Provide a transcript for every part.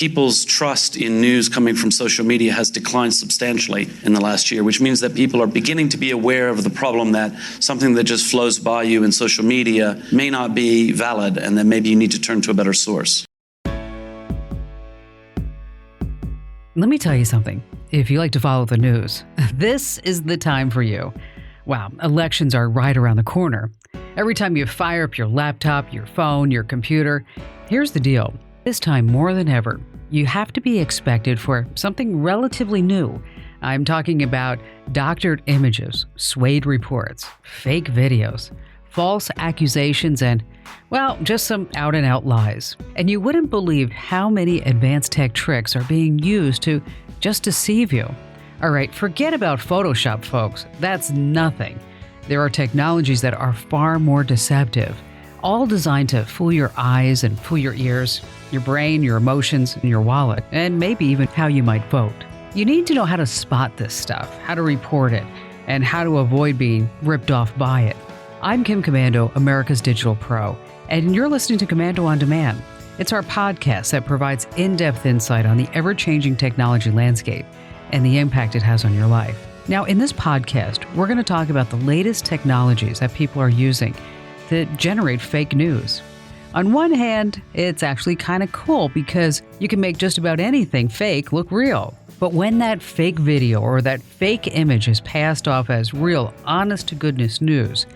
people's trust in news coming from social media has declined substantially in the last year, which means that people are beginning to be aware of the problem that something that just flows by you in social media may not be valid, and that maybe you need to turn to a better source. Let me tell you something. If you like to follow the news, this is the time for you. Wow, elections are right around the corner. Every time you fire up your laptop, your phone, your computer, here's the deal. This time more than ever, you have to be expected for something relatively new. I'm talking about doctored images, swayed reports, fake videos, false accusations, and, well, just some out-and-out lies. And you wouldn't believe how many advanced tech tricks are being used to just deceive you. All right, forget about Photoshop, folks. That's nothing. There are technologies that are far more deceptive, all designed to fool your eyes and fool your ears, your brain, your emotions, and your wallet, and maybe even how you might vote. You need to know how to spot this stuff, how to report it, and how to avoid being ripped off by it. I'm Kim Komando, America's Digital Pro, and you're listening to Komando On Demand. It's our podcast that provides in-depth insight on the ever-changing technology landscape and the impact it has on your life. Now, in this podcast, we're going to talk about the latest technologies that people are using to generate fake news. On one hand, it's actually kind of cool because you can make just about anything fake look real. But when that fake video or that fake image is passed off as real, honest-to-goodness news,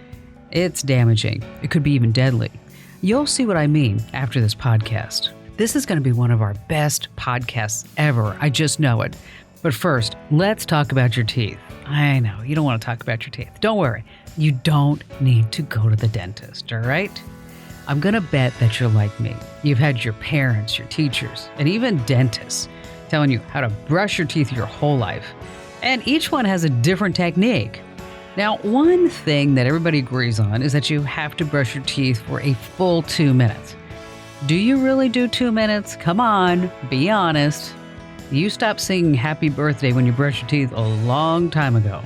it's damaging. It could be even deadly. You'll see what I mean after this podcast. This is going to be one of our best podcasts ever. I just know it. But first, let's talk about your teeth. I know, you don't want to talk about your teeth. Don't worry. You don't need to go to the dentist, all right? I'm going to bet that you're like me. You've had your parents, your teachers, and even dentists telling you how to brush your teeth your whole life. And each one has a different technique. Now, one thing that everybody agrees on is that you have to brush your teeth for a full 2 minutes. Do you really do 2 minutes? Come on, be honest. You stopped singing happy birthday when you brushed your teeth a long time ago.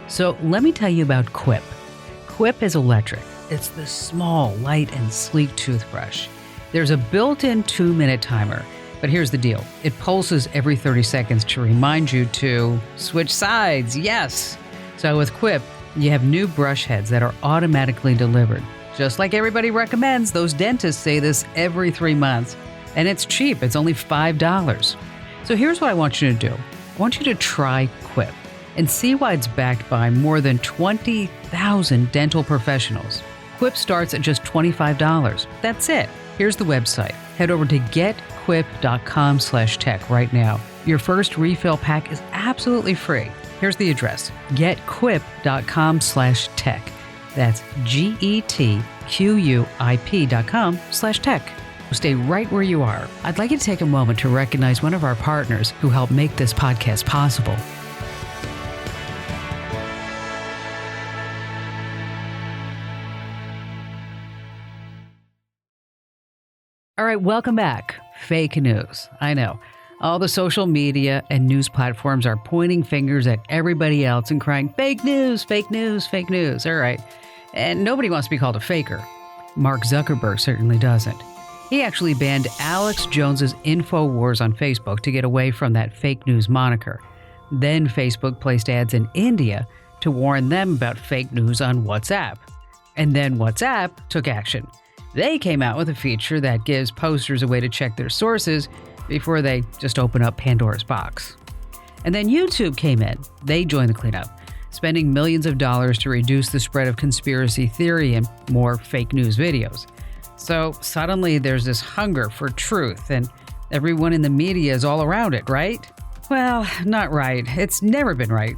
So let me tell you about Quip. Quip is electric. It's the small, light, and sleek toothbrush. There's a built-in 2-minute timer, but here's the deal. It pulses every 30 seconds to remind you to switch sides, yes! So with Quip, you have new brush heads that are automatically delivered. Just like everybody recommends, those dentists say this every 3 months. And it's cheap, it's only $5. So here's what I want you to do. I want you to try Quip and see why it's backed by more than 20,000 dental professionals. Quip starts at just $25. That's it. Here's the website. Head over to getquip.com/tech right now. Your first refill pack is absolutely free. Here's the address. getquip.com/tech. That's getquip.com/tech. Stay right where you are. I'd like you to take a moment to recognize one of our partners who helped make this podcast possible. All right, welcome back. Fake news. I know. All the social media and news platforms are pointing fingers at everybody else and crying, fake news, fake news, fake news. All right. And nobody wants to be called a faker. Mark Zuckerberg certainly doesn't. He actually banned Alex Jones's InfoWars on Facebook to get away from that fake news moniker. Then Facebook placed ads in India to warn them about fake news on WhatsApp. And then WhatsApp took action. They came out with a feature that gives posters a way to check their sources before they just open up Pandora's box. And then YouTube came in. They joined the cleanup, spending millions of dollars to reduce the spread of conspiracy theory and more fake news videos. So suddenly there's this hunger for truth, and everyone in the media is all around it, right? Well, not right. It's never been right.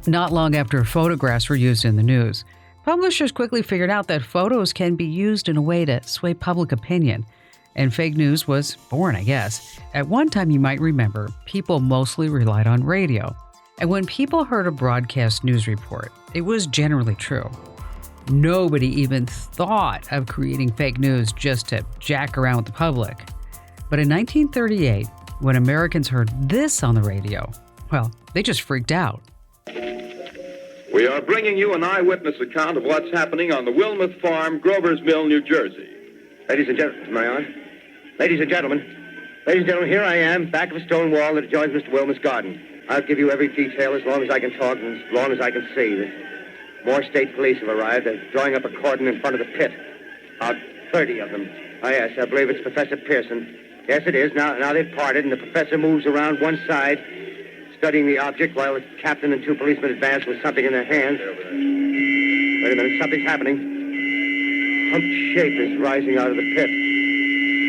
Not long after photographs were used in the news, publishers quickly figured out that photos can be used in a way to sway public opinion. And fake news was born, I guess. At one time, you might remember, people mostly relied on radio. And when people heard a broadcast news report, it was generally true. Nobody even thought of creating fake news just to jack around with the public. But in 1938, when Americans heard this on the radio, well, they just freaked out. We are bringing you an eyewitness account of what's happening on the Wilmuth Farm, Grover's Mill, New Jersey. Ladies and gentlemen, Ladies and gentlemen, here I am, back of a stone wall that adjoins Mr. Wilmer's garden. I'll give you every detail as long as I can talk and as long as I can see. More state police have arrived. They're drawing up a cordon in front of the pit. About 30 of them. Oh, yes, I believe it's Professor Pearson. Yes, it is. Now they've parted, and the professor moves around one side, studying the object, while the captain and two policemen advance with something in their hands. Wait a minute, something's happening. Humped shape is rising out of the pit.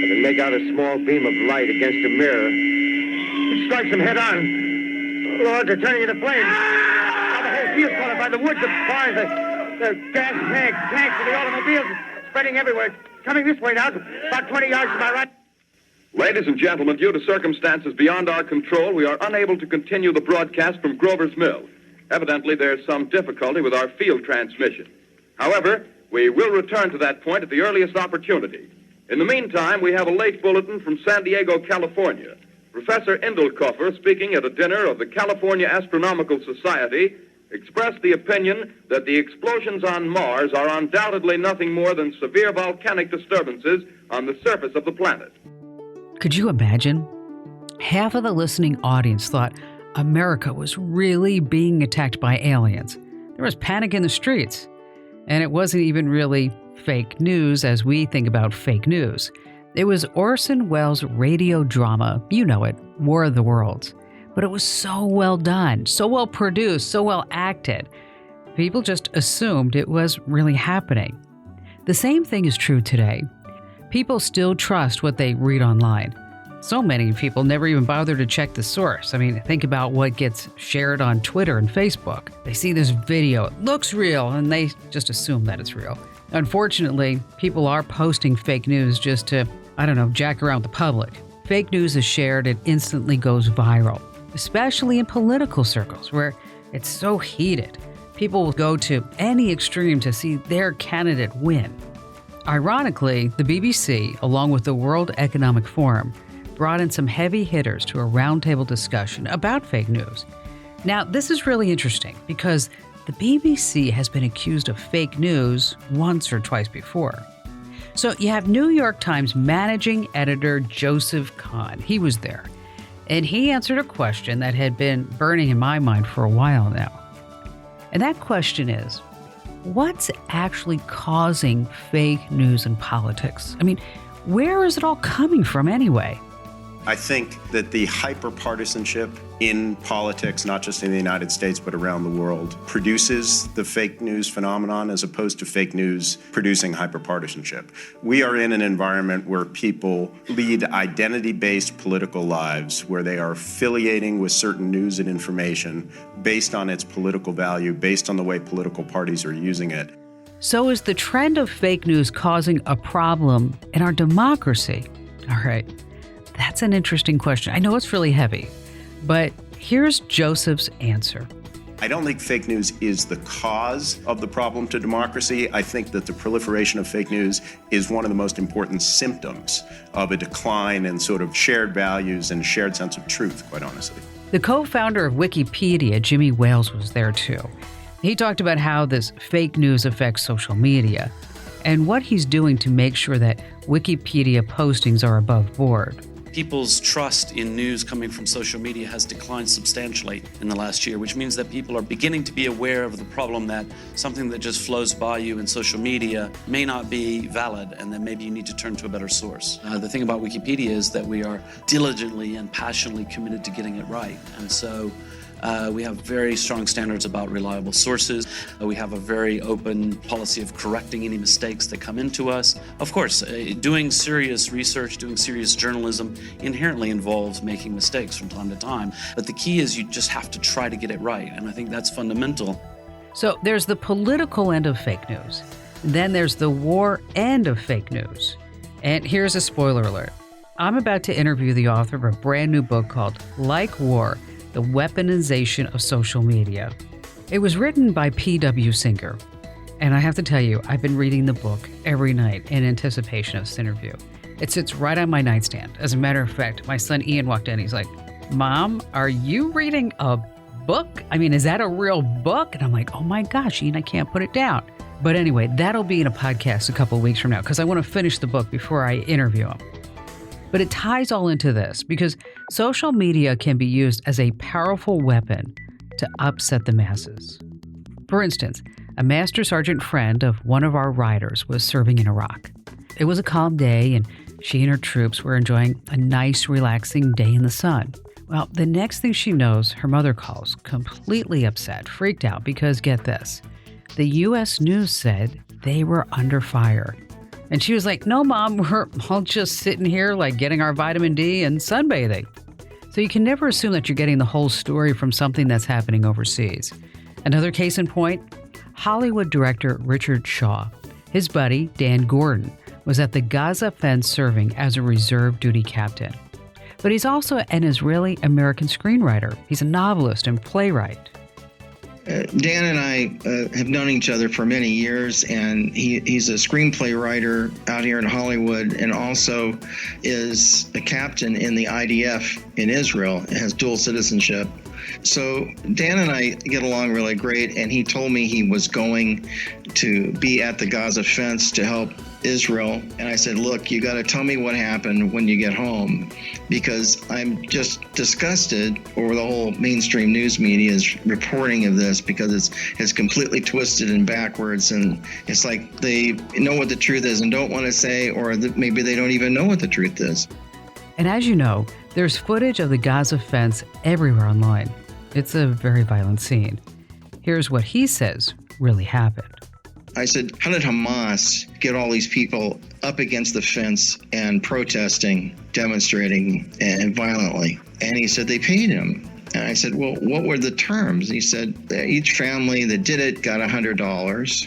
I can make out a small beam of light against a mirror. It strikes them head on. Lord, they're turning into flames. Now the whole field's caught up by the woods, the barns, the gas tanks of the automobiles spreading everywhere. It's coming this way now, about 20 yards to my right. Ladies and gentlemen, due to circumstances beyond our control, we are unable to continue the broadcast from Grover's Mill. Evidently, there's some difficulty with our field transmission. However, we will return to that point at the earliest opportunity. In the meantime, we have a late bulletin from San Diego, California. Professor Indelkoffer, speaking at a dinner of the California Astronomical Society, expressed the opinion that the explosions on Mars are undoubtedly nothing more than severe volcanic disturbances on the surface of the planet. Could you imagine? Half of the listening audience thought America was really being attacked by aliens. There was panic in the streets. And it wasn't even really fake news as we think about fake news. It was Orson Welles' radio drama, you know it, War of the Worlds. But it was so well done, so well produced, so well acted. People just assumed it was really happening. The same thing is true today. People still trust what they read online. So many people never even bother to check the source. I mean, think about what gets shared on Twitter and Facebook. They see this video, it looks real, and they just assume that it's real. Unfortunately, people are posting fake news just to, jack around the public. Fake news is shared, it instantly goes viral, especially in political circles where it's so heated. People will go to any extreme to see their candidate win. Ironically, the BBC, along with the World Economic Forum, brought in some heavy hitters to a roundtable discussion about fake news. Now, this is really interesting because the BBC has been accused of fake news once or twice before. So you have New York Times managing editor Joseph Kahn. He was there, and he answered a question that had been burning in my mind for a while now. And that question is, what's actually causing fake news in politics? I mean, where is it all coming from anyway? I think that the hyper-partisanship in politics, not just in the United States, but around the world, produces the fake news phenomenon as opposed to fake news producing hyper-partisanship. We are in an environment where people lead identity-based political lives, where they are affiliating with certain news and information based on its political value, based on the way political parties are using it. So is the trend of fake news causing a problem in our democracy? All right. That's an interesting question. I know it's really heavy, but here's Joseph's answer. I don't think fake news is the cause of the problem to democracy. I think that the proliferation of fake news is one of the most important symptoms of a decline in sort of shared values and shared sense of truth, quite honestly. The co-founder of Wikipedia, Jimmy Wales, was there too. He talked about how this fake news affects social media and what he's doing to make sure that Wikipedia postings are above board. People's trust in news coming from social media has declined substantially in the last year, which means that people are beginning to be aware of the problem that something that just flows by you in social media may not be valid, and that maybe you need to turn to a better source. The thing about Wikipedia is that we are diligently and passionately committed to getting it right. And so we have very strong standards about reliable sources. We have a very open policy of correcting any mistakes that come into us. Of course, doing serious research, doing serious journalism inherently involves making mistakes from time to time. But the key is you just have to try to get it right. And I think that's fundamental. So there's the political end of fake news. Then there's the war end of fake news. And here's a spoiler alert. I'm about to interview the author of a brand new book called Like War, The Weaponization of Social Media. It was written by P.W. Singer. And I have to tell you, I've been reading the book every night in anticipation of this interview. It sits right on my nightstand. As a matter of fact, my son Ian walked in. He's like, "Mom, are you reading a book? I mean, is that a real book?" And I'm like, "Oh my gosh, Ian, I can't put it down." But anyway, that'll be in a podcast a couple of weeks from now because I want to finish the book before I interview him. But it ties all into this because social media can be used as a powerful weapon to upset the masses. For instance, a Master Sergeant friend of one of our riders was serving in Iraq. It was a calm day, and she and her troops were enjoying a nice, relaxing day in the sun. Well, the next thing she knows, her mother calls, completely upset, freaked out, because get this, the U.S. News said they were under fire. And she was like, "No, Mom, we're all just sitting here like getting our vitamin D and sunbathing." So you can never assume that you're getting the whole story from something that's happening overseas. Another case in point, Hollywood director Richard Shaw. His buddy, Dan Gordon, was at the Gaza fence serving as a reserve duty captain. But he's also an Israeli-American screenwriter. He's a novelist and playwright. Dan and I have known each other for many years, and he's a screenplay writer out here in Hollywood and also is a captain in the IDF in Israel, has dual citizenship. So Dan and I get along really great, and he told me he was going to be at the Gaza fence to help Israel. And I said, "Look, you got to tell me what happened when you get home, because I'm just disgusted over the whole mainstream news media's reporting of this, because it's completely twisted and backwards, and it's like they know what the truth is and don't want to say, or maybe they don't even know what the truth is." And as you know, there's footage of the Gaza fence everywhere online. It's a very violent scene. Here's what he says really happened. I said, "How did Hamas get all these people up against the fence and protesting, demonstrating, and violently?" And he said, "They paid him." And I said, "Well, what were the terms?" And he said, "Each family that did it got $100.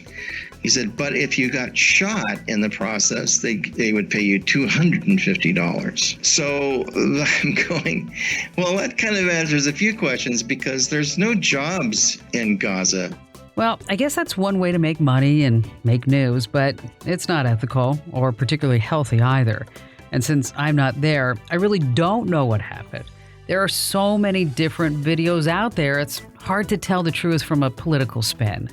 He said, "But if you got shot in the process, they would pay you $250. So I'm going, well, that kind of answers a few questions, because there's no jobs in Gaza. Well, I guess that's one way to make money and make news, but it's not ethical or particularly healthy either. And since I'm not there, I really don't know what happened. There are so many different videos out there, it's hard to tell the truth from a political spin.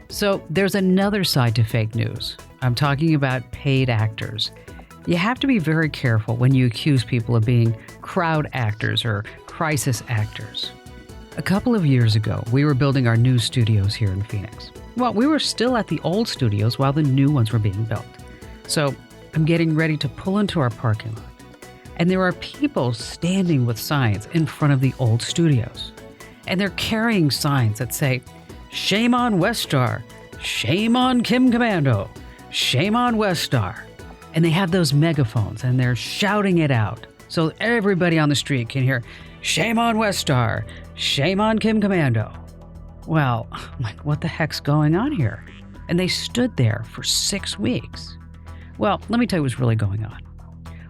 So there's another side to fake news. I'm talking about paid actors. You have to be very careful when you accuse people of being crowd actors or crisis actors. A couple of years ago, we were building our new studios here in Phoenix. Well, we were still at the old studios while the new ones were being built. So I'm getting ready to pull into our parking lot. And there are people standing with signs in front of the old studios. And they're carrying signs that say, "Shame on Westar, shame on Kim Komando, shame on Westar." And they have those megaphones and they're shouting it out so everybody on the street can hear, "Shame on Westar, shame on Kim Komando." Well, I'm like, what the heck's going on here? And they stood there for 6 weeks. Well, let me tell you what's really going on.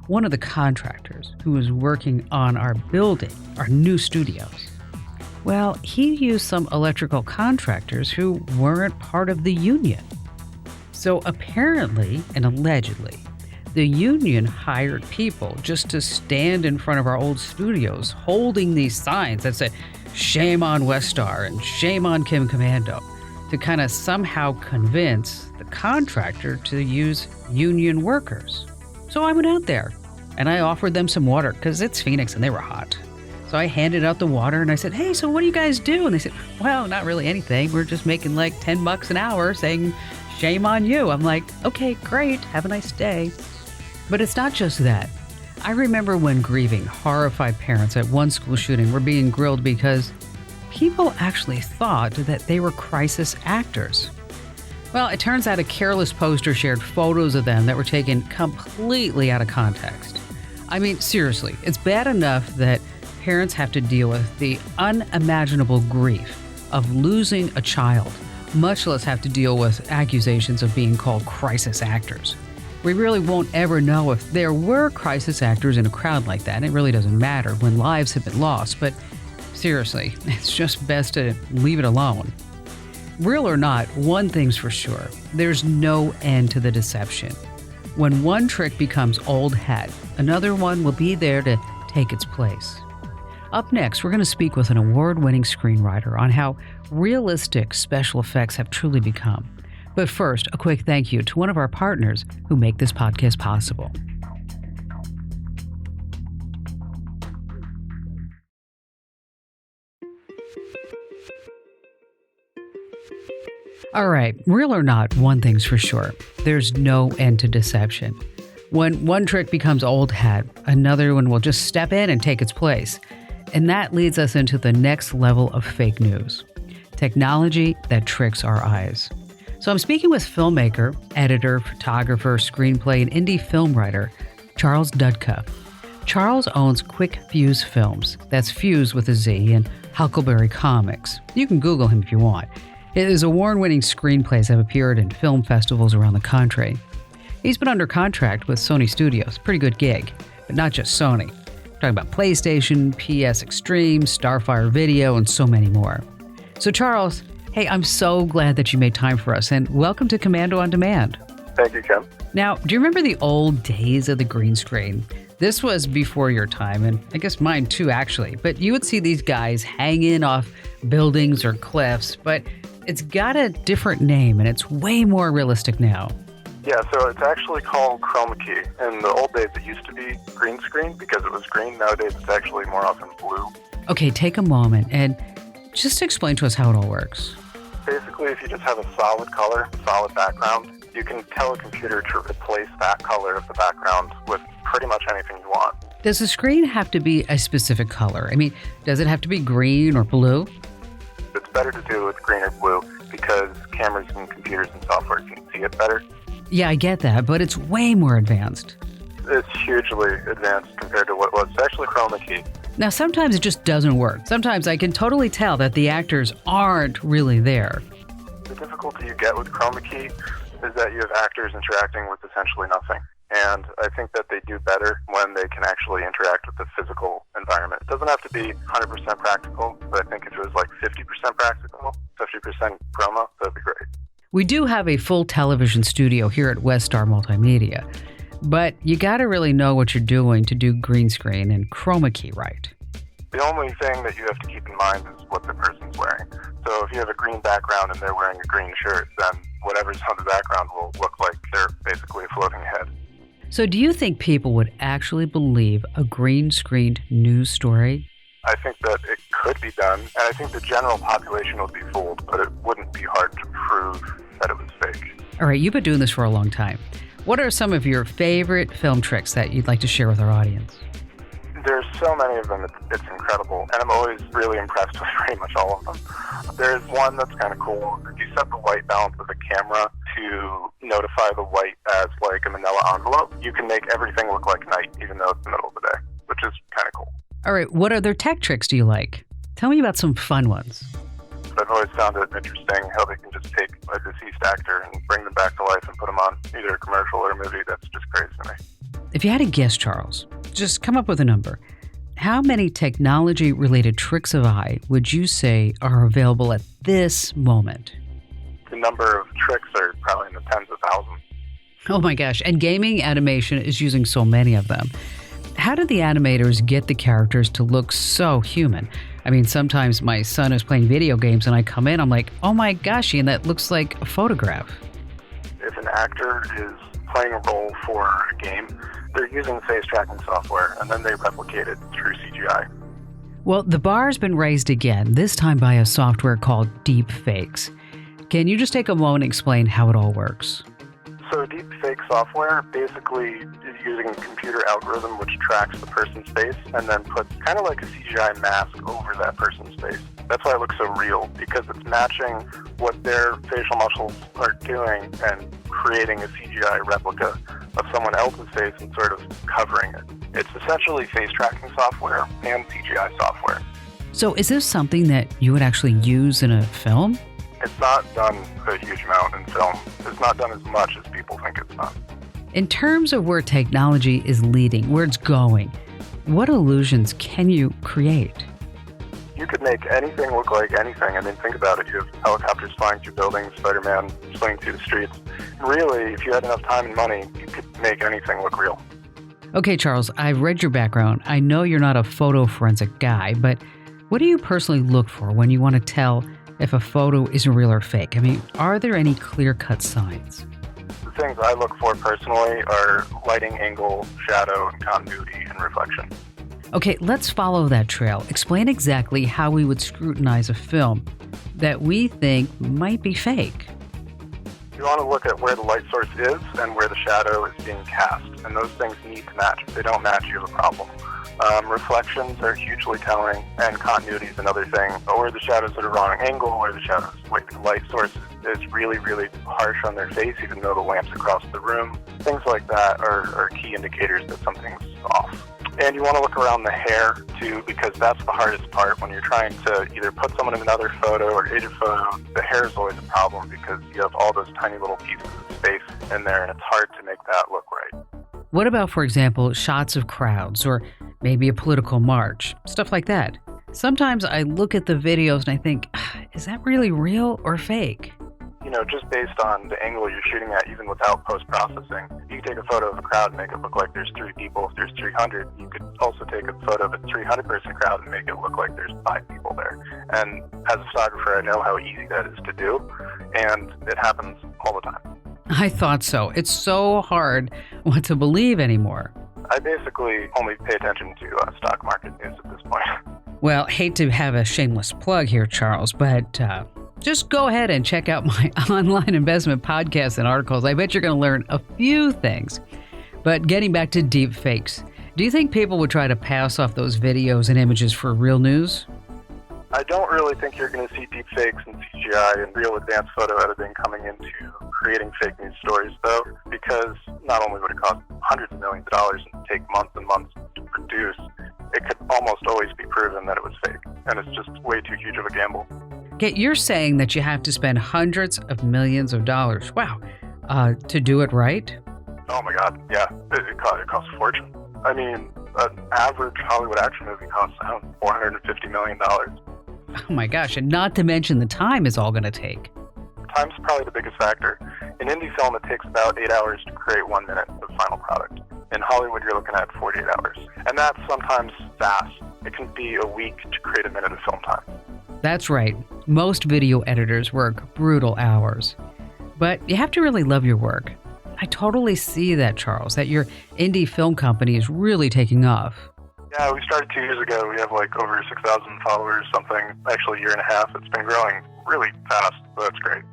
One of the contractors who was working on our building, our new studios, well, he used some electrical contractors who weren't part of the union. So apparently and allegedly, the union hired people just to stand in front of our old studios holding these signs that said, "Shame on Westar" and "Shame on Kim Komando," to kind of somehow convince the contractor to use union workers. So I went out there and I offered them some water because it's Phoenix and they were hot. So I handed out the water and I said, "Hey, so what do you guys do?" And they said, "Well, not really anything. We're just making like $10 an hour saying, 'Shame on you.'" I'm like, "Okay, great. Have a nice day." But it's not just that. I remember when grieving, horrified parents at one school shooting were being grilled because people actually thought that they were crisis actors. Well, it turns out a careless poster shared photos of them that were taken completely out of context. I mean, seriously, it's bad enough that parents have to deal with the unimaginable grief of losing a child, much less have to deal with accusations of being called crisis actors. We really won't ever know if there were crisis actors in a crowd like that. It really doesn't matter when lives have been lost, but seriously, it's just best to leave it alone. Real or not, one thing's for sure, there's no end to the deception. When one trick becomes old hat, another one will be there to take its place. Up next, we're going to speak with an award-winning screenwriter on how realistic special effects have truly become. But first, a quick thank you to one of our partners who make this podcast possible. All right, real or not, one thing's for sure. There's no end to deception. When one trick becomes old hat, another one will just step in and take its place. And that leads us into the next level of fake news. Technology that tricks our eyes. So I'm speaking with filmmaker, editor, photographer, screenplay, and indie film writer, Charles Dutka. Charles owns Quick Fuse Films, that's Fuse with a Z, and Huckleberry Comics. You can Google him if you want. His award-winning screenplays have appeared in film festivals around the country. He's been under contract with Sony Studios, pretty good gig, but not just Sony. We're talking about PlayStation, PS Extreme, Starfire Video, and so many more. So Charles, hey, I'm so glad that you made time for us, and welcome to Komando on Demand. Thank you, Kim. Now, do you remember the old days of the green screen? This was before your time, and I guess mine too, actually. But you would see these guys hanging off buildings or cliffs, but it's got a different name, and it's way more realistic now. Yeah, so it's actually called chroma key. In the old days, it used to be green screen because it was green. Nowadays, it's actually more often blue. Okay, take a moment and just explain to us how it all works. Basically, if you just have a solid color, solid background, you can tell a computer to replace that color of the background with pretty much anything you want. Does the screen have to be a specific color? I mean, does it have to be green or blue? It's better to do it with green or blue because cameras and computers and software can see it better. Yeah, I get that, but it's way more advanced. It's hugely advanced compared to what was. It's actually chroma key. Now, sometimes it just doesn't work. Sometimes I can totally tell that the actors aren't really there. The difficulty you get with chroma key is that you have actors interacting with essentially nothing. And I think that they do better when they can actually interact with the physical environment. It doesn't have to be 100% practical, but I think if it was like 50% practical, 50% chroma, that'd be great. We do have a full television studio here at West Star Multimedia, but you gotta really know what you're doing to do green screen and chroma key right. The only thing that you have to keep in mind is what the person's wearing. So if you have a green background and they're wearing a green shirt, then whatever's on the background will look like they're basically a floating head. So do you think people would actually believe a green-screened news story? I think that it could be done, and I think the general population would be fooled, but it wouldn't be hard to prove that it was fake. All right, you've been doing this for a long time. What are some of your favorite film tricks that you'd like to share with our audience? There's so many of them, it's incredible, and I'm always really impressed with pretty much all of them. There's one that's kind of cool. If you set the white balance of the camera to notify the white as like a manila envelope, you can make everything look like night, even though it's the middle of the day, which is kind of cool. All right, what other tech tricks do you like? Tell me about some fun ones. I've always found it interesting how they can just take a deceased actor and bring them back to life and put them on either a commercial or a movie. That's just crazy to me. If you had to guess, Charles, just come up with a number. How many technology-related tricks of eye would you say are available at this moment? The number of tricks are probably in the tens of thousands. Oh my gosh, and gaming animation is using so many of them. How did the animators get the characters to look so human? I mean, sometimes my son is playing video games and I come in, I'm like, oh my gosh, Ian, that looks like a photograph. If an actor is playing a role for a game, they're using face tracking software and then they replicate it through CGI. Well, the bar's been raised again, this time by a software called Deep Fakes. Can you just take a moment and explain how it all works? So deep fake software basically is using a computer algorithm which tracks the person's face and then puts kind of like a CGI mask over that person's face. That's why it looks so real, because it's matching what their facial muscles are doing and creating a CGI replica of someone else's face and sort of covering it. It's essentially face tracking software and CGI software. So is this something that you would actually use in a film? It's not done a huge amount in film. It's not done as much as people think it's done. In terms of where technology is leading, where it's going, what illusions can you create? You could make anything look like anything. I mean, think about it. You have helicopters flying through buildings, Spider-Man swinging through the streets. Really, if you had enough time and money, you could make anything look real. Okay, Charles, I've read your background. I know you're not a photo forensic guy, but what do you personally look for when you want to tell if a photo is real or fake? I mean, are there any clear-cut signs? The things I look for personally are lighting, angle, shadow, and continuity and reflection. Okay, let's follow that trail. Explain exactly how we would scrutinize a film that we think might be fake. You want to look at where the light source is and where the shadow is being cast, and those things need to match. If they don't match, you have a problem. Reflections are hugely telling, and continuity is another thing. But where the shadow's at a wrong angle, where the the light source is really, really harsh on their face, even though the lamp's across the room. Things like that are key indicators that something's off. And you want to look around the hair, too, because that's the hardest part. When you're trying to either put someone in another photo or edit a photo, the hair is always a problem because you have all those tiny little pieces of space in there, and it's hard to make that look right. What about, for example, shots of crowds or maybe a political march, stuff like that? Sometimes I look at the videos and I think, is that really real or fake? You know, just based on the angle you're shooting at, even without post-processing, you can take a photo of a crowd and make it look like there's 3 people. If there's 300, you could also take a photo of a 300-person crowd and make it look like there's 5 people there. And as a photographer, I know how easy that is to do, and it happens all the time. I thought so. It's so hard what to believe anymore. I basically only pay attention to stock market news at this point. Well, hate to have a shameless plug here, Charles, but just go ahead and check out my online investment podcasts and articles. I bet you're going to learn a few things. But getting back to deep fakes, do you think people would try to pass off those videos and images for real news? I don't really think you're going to see deep fakes and CGI and real advanced photo editing coming into creating fake news stories, though, because not only would it cost hundreds of millions of dollars and take months and months to produce, it could almost always be proven that it was fake, and it's just way too huge of a gamble. Okay, you're saying that you have to spend hundreds of millions of dollars, wow, to do it right? Oh my God, yeah, it costs a fortune. I mean, an average Hollywood action movie costs $450 million. Oh my gosh, and not to mention the time is all going to take. Time's probably the biggest factor. In indie film, it takes about 8 hours to create 1 minute of final product. In Hollywood, you're looking at 48 hours. And that's sometimes fast. It can be a week to create a minute of film time. That's right. Most video editors work brutal hours. But you have to really love your work. I totally see that, Charles, that your indie film company is really taking off. Yeah, we started 2 years ago. We have over 6,000 followers, something, actually a year and a half. It's been growing really fast, so that's great.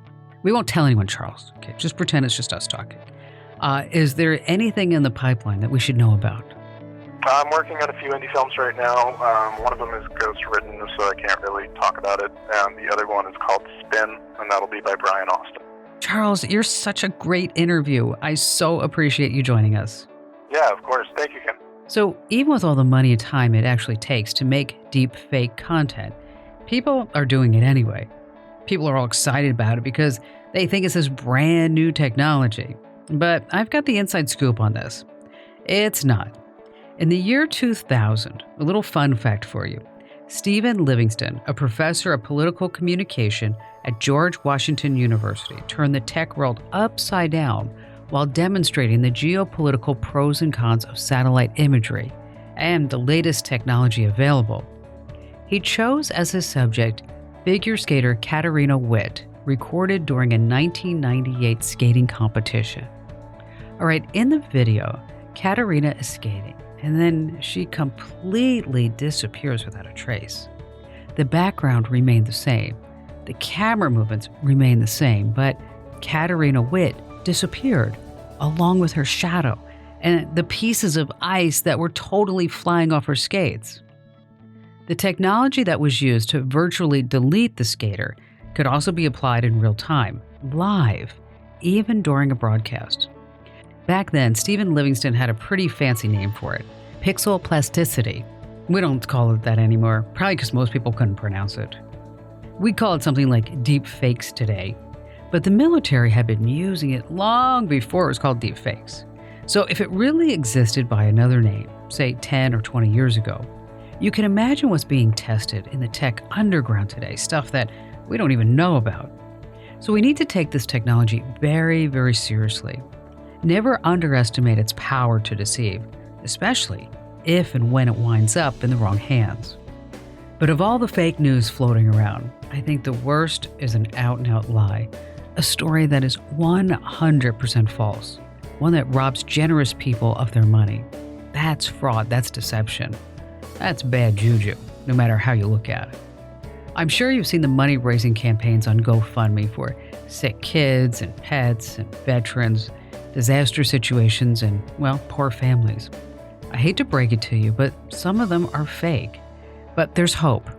We won't tell anyone, Charles. Okay, just pretend it's just us talking. Is there anything in the pipeline that we should know about? I'm working on a few indie films right now. One of them is ghost-written, so I can't really talk about it. And the other one is called Spin, and that'll be by Brian Austin. Charles, you're such a great interview. I so appreciate you joining us. Yeah, of course. Thank you, Ken. So even with all the money and time it actually takes to make deep fake content, people are doing it anyway. People are all excited about it because they think it's this brand new technology. But I've got the inside scoop on this. It's not. In the year 2000, a little fun fact for you, Stephen Livingston, a professor of political communication at George Washington University, turned the tech world upside down while demonstrating the geopolitical pros and cons of satellite imagery and the latest technology available. He chose as his subject figure skater Katarina Witt, recorded during a 1998 skating competition. All right, in the video, Katarina is skating, and then she completely disappears without a trace. The background remained the same. The camera movements remained the same, but Katarina Witt disappeared, along with her shadow and the pieces of ice that were totally flying off her skates. The technology that was used to virtually delete the skater could also be applied in real time, live, even during a broadcast. Back then, Stephen Livingston had a pretty fancy name for it, pixel plasticity. We don't call it that anymore, probably because most people couldn't pronounce it. We call it something like deep fakes today, but the military had been using it long before it was called deep fakes. So if it really existed by another name, say 10 or 20 years ago, you can imagine what's being tested in the tech underground today, stuff that we don't even know about. So we need to take this technology very, very seriously. Never underestimate its power to deceive, especially if and when it winds up in the wrong hands. But of all the fake news floating around, I think the worst is an out-and-out lie, a story that is 100% false, one that robs generous people of their money. That's fraud, that's deception. That's bad juju, no matter how you look at it. I'm sure you've seen the money-raising campaigns on GoFundMe for sick kids and pets and veterans, disaster situations, and, well, poor families. I hate to break it to you, but some of them are fake. But there's hope.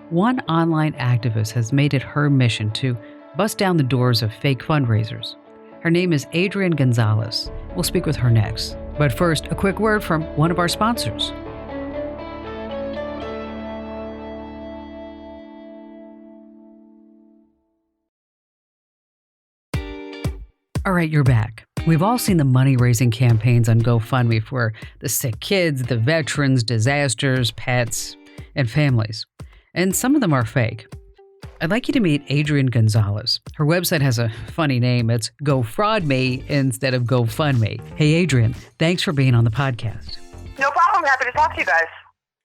One online activist has made it her mission to bust down the doors of fake fundraisers. Her name is Adrienne Gonzales. We'll speak with her next. But first, a quick word from one of our sponsors. All right, you're back. We've all seen the money-raising campaigns on GoFundMe for the sick kids, the veterans, disasters, pets, and families. And some of them are fake. I'd like you to meet Adrienne Gonzales. Her website has a funny name. It's GoFraudMe instead of GoFundMe. Hey, Adrienne, thanks for being on the podcast. No problem. Happy to talk to you guys.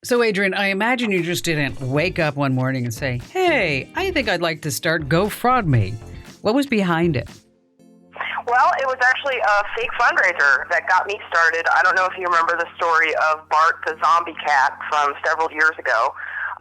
So, Adrienne, I imagine you just didn't wake up one morning and say, hey, I think I'd like to start GoFraudMe. What was behind it? Well, it was actually a fake fundraiser that got me started. I don't know if you remember the story of Bart the zombie cat from several years ago.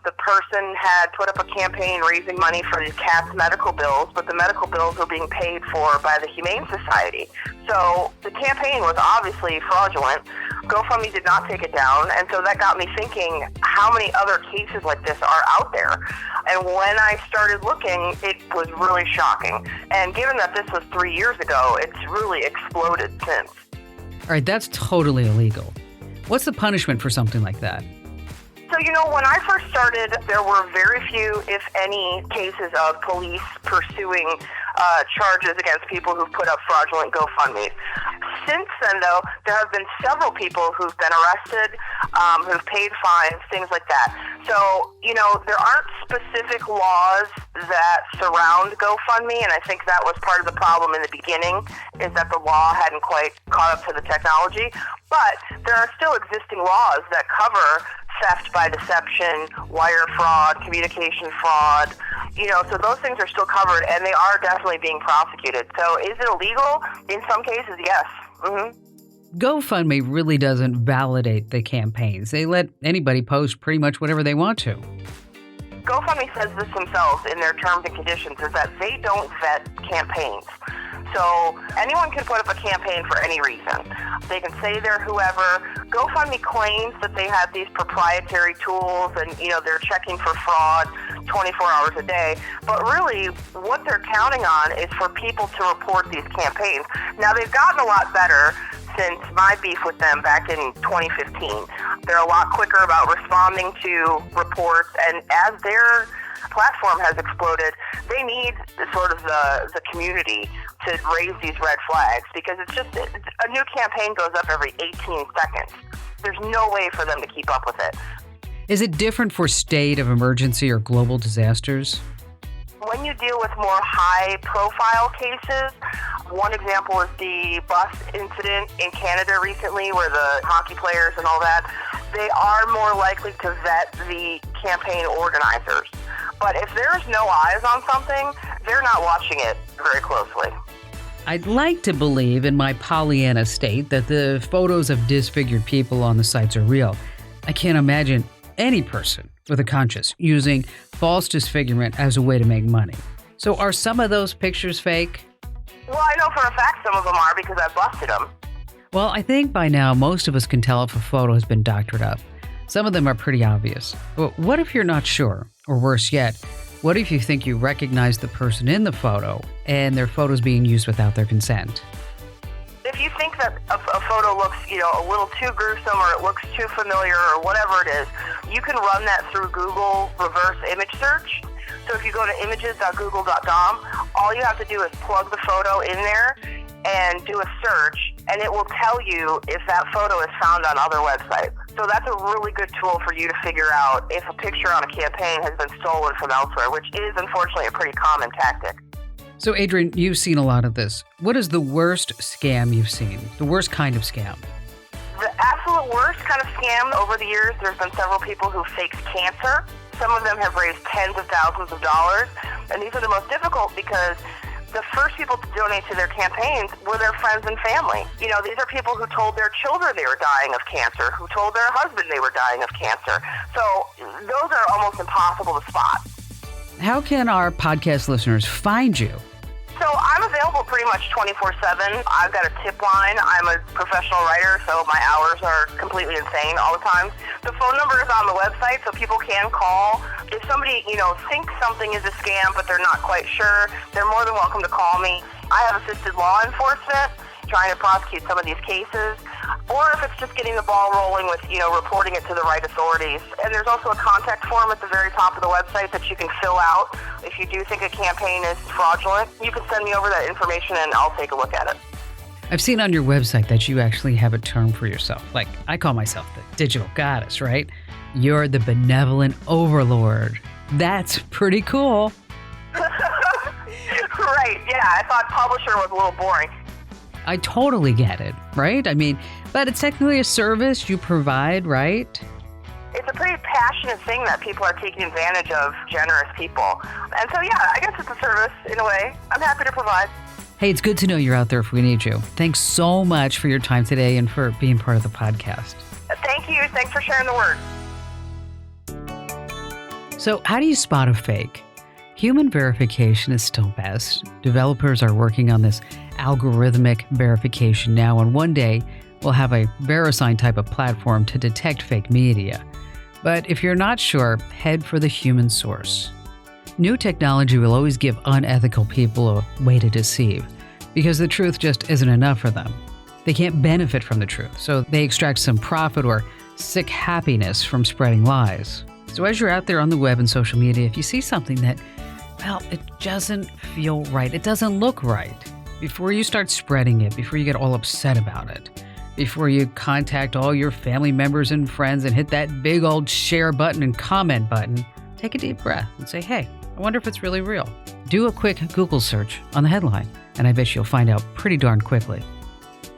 The person had put up a campaign raising money for the cat's medical bills, but the medical bills were being paid for by the Humane Society. So the campaign was obviously fraudulent. GoFundMe did not take it down, and so that got me thinking, how many other cases like this are out there? And when I started looking, it was really shocking. And given that this was 3 years ago, it's really exploded since. All right, that's totally illegal. What's the punishment for something like that? So, when I first started, there were very few, if any, cases of police pursuing charges against people who've put up fraudulent GoFundMes. Since then, though, there have been several people who've been arrested, who've paid fines, things like that. So, there aren't specific laws that surround GoFundMe, and I think that was part of the problem in the beginning, is that the law hadn't quite caught up to the technology. But there are still existing laws that cover theft by deception, wire fraud, communication fraud, so those things are still covered, and they are definitely being prosecuted. So is it illegal? In some cases, yes. Mm-hmm. GoFundMe really doesn't validate the campaigns. They let anybody post pretty much whatever they want to. GoFundMe says this themselves in their terms and conditions, is that they don't vet campaigns. So anyone can put up a campaign for any reason. They can say they're whoever. GoFundMe claims that they have these proprietary tools and, they're checking for fraud 24 hours a day. But really, what they're counting on is for people to report these campaigns. Now, they've gotten a lot better since my beef with them back in 2015. They're a lot quicker about responding to reports, and as their platform has exploded, they need sort of the community to raise these red flags, because a new campaign goes up every 18 seconds. There's no way for them to keep up with it. Is it different for state of emergency or global disasters? When you deal with more high-profile cases, one example is the bus incident in Canada recently where the hockey players and all that, they are more likely to vet the campaign organizers. But if there's no eyes on something, they're not watching it very closely. I'd like to believe in my Pollyanna state that the photos of disfigured people on the sites are real. I can't imagine any person with a conscience using false disfigurement as a way to make money. So are some of those pictures fake? Well, I know for a fact some of them are because I've busted them. Well, I think by now most of us can tell if a photo has been doctored up. Some of them are pretty obvious. But what if you're not sure? Or worse yet, what if you think you recognize the person in the photo and their photo's being used without their consent? If you think that a photo looks, a little too gruesome or it looks too familiar or whatever it is, you can run that through Google reverse image search. So if you go to images.google.com, all you have to do is plug the photo in there and do a search, and it will tell you if that photo is found on other websites. So that's a really good tool for you to figure out if a picture on a campaign has been stolen from elsewhere, which is unfortunately a pretty common tactic. So, Adrienne, you've seen a lot of this. What is the worst scam you've seen? The worst kind of scam? The absolute worst kind of scam over the years, there's been several people who faked cancer. Some of them have raised tens of thousands of dollars. And these are the most difficult because the first people to donate to their campaigns were their friends and family. You know, these are people who told their children they were dying of cancer, who told their husband they were dying of cancer. So those are almost impossible to spot. How can our podcast listeners find you? So I'm available pretty much 24/7. I've got a tip line. I'm a professional writer, so my hours are completely insane all the time. The phone number is on the website, so people can call. If somebody, thinks something is a scam, but they're not quite sure, they're more than welcome to call me. I have assisted law enforcement trying to prosecute some of these cases, or if it's just getting the ball rolling with, reporting it to the right authorities. And there's also a contact form at the very top of the website that you can fill out. If you do think a campaign is fraudulent, you can send me over that information and I'll take a look at it. I've seen on your website that you actually have a term for yourself. Like, I call myself the digital goddess, right? You're the benevolent overlord. That's pretty cool. Right, yeah. I thought publisher was a little boring. I totally get it, right? I mean, but it's technically a service you provide, right? It's a pretty passionate thing that people are taking advantage of, generous people. And so, yeah, I guess it's a service in a way. I'm happy to provide. Hey, it's good to know you're out there if we need you. Thanks so much for your time today and for being part of the podcast. Thank you. Thanks for sharing the word. So, how do you spot a fake? Human verification is still best. Developers are working on this algorithmic verification now, and one day we'll have a VeriSign type of platform to detect fake media. But if you're not sure, head for the human source. New technology will always give unethical people a way to deceive, because the truth just isn't enough for them. They can't benefit from the truth, so they extract some profit or sick happiness from spreading lies. So as you're out there on the web and social media, if you see something that, well, it doesn't feel right, it doesn't look right, before you start spreading it, before you get all upset about it, before you contact all your family members and friends and hit that big old share button and comment button, take a deep breath and say, hey, I wonder if it's really real. Do a quick Google search on the headline, and I bet you'll find out pretty darn quickly.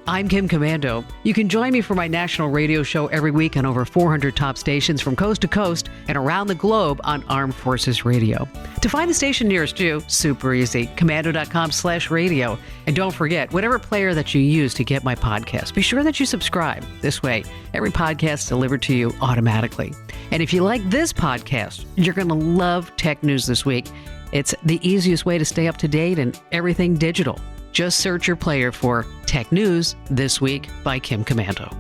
I'm Kim Komando. You can join me for my national radio show every week on over 400 top stations from coast to coast and around the globe on Armed Forces Radio. To find the station nearest you, super easy, komando.com/radio. And don't forget, whatever player that you use to get my podcast, be sure that you subscribe. This way, every podcast is delivered to you automatically. And if you like this podcast, you're going to love Tech News This Week. It's the easiest way to stay up to date and everything digital. Just search your player for Tech News This Week by Kim Komando.